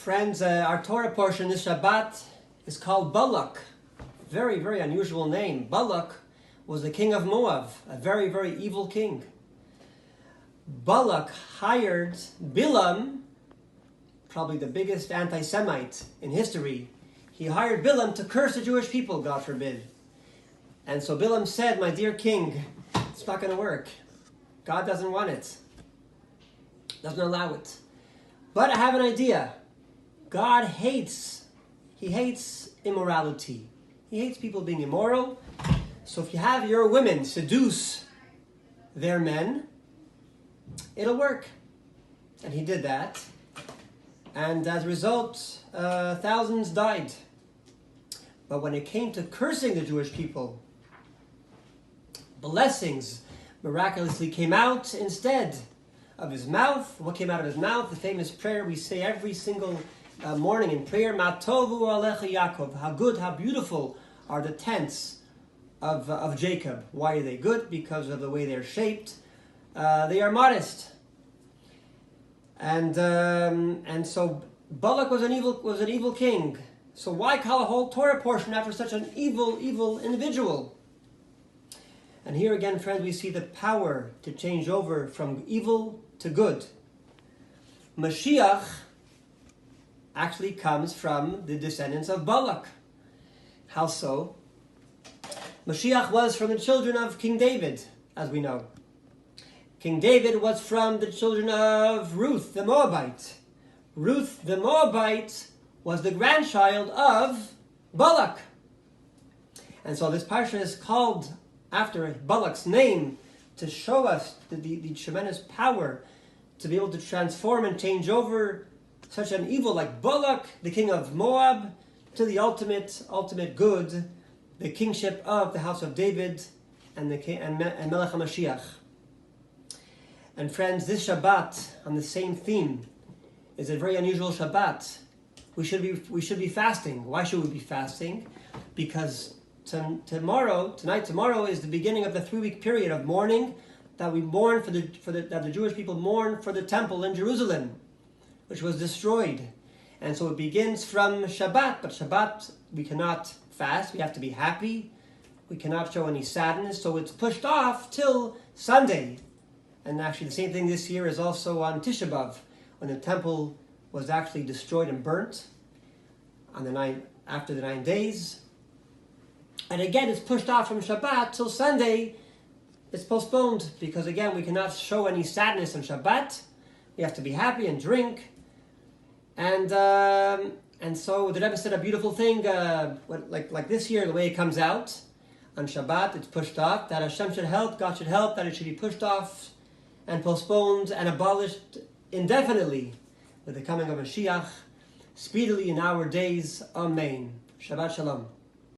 Friends, our Torah portion this Shabbat is called Balak. Very, very unusual name. Balak was the king of Moab, a very, very evil king. Balak hired Bilam, probably the biggest anti-Semite in history. He hired Bilam to curse the Jewish people, God forbid. And so Bilam said, my dear king, it's not going to work. God doesn't want it. Doesn't allow it. But I have an idea. God hates immorality. He hates people being immoral. So if you have your women seduce their men, it'll work. And he did that. And as a result, thousands died. But when it came to cursing the Jewish people, blessings miraculously came out instead of his mouth. What came out of his mouth? The famous prayer we say every single morning in prayer, Ma tovu alecha Yaakov. How good, how beautiful are the tents of Jacob. Why are they good? Because of the way they're shaped. They are modest. And so Balak was an evil king. So why call a whole Torah portion after such an evil individual? And here again, friends, we see the power to change over from evil to good. Mashiach actually comes from the descendants of Balak. How so? Mashiach was from the children of King David, as we know. King David was from the children of Ruth, the Moabite. Ruth, the Moabite, was the grandchild of Balak. And so this Parsha is called after Balak's name to show us the tremendous power to be able to transform and change over such an evil like Balak, the king of Moab, to the ultimate good, the kingship of the house of David and Melech HaMashiach. And friends, this Shabbat on the same theme is a very unusual Shabbat. We should be fasting. Why should we be fasting? Because tomorrow is the beginning of the 3-week period of mourning that we mourn that the Jewish people mourn for the temple in Jerusalem, which was destroyed. And so it begins from Shabbat, but Shabbat we cannot fast. We have to be happy. We cannot show any sadness, so it's pushed off till Sunday. And actually the same thing this year is also on Tisha B'Av, when the temple was actually destroyed and burnt after the 9 days. And again, it's pushed off from Shabbat till Sunday. It's postponed because, again, we cannot show any sadness on Shabbat. We have to be happy and drink. And so the Rebbe said a beautiful thing, like this year, the way it comes out. On Shabbat, it's pushed off. That Hashem should help, God should help, that it should be pushed off and postponed and abolished indefinitely with the coming of Mashiach, speedily in our days. Amen. Shabbat Shalom.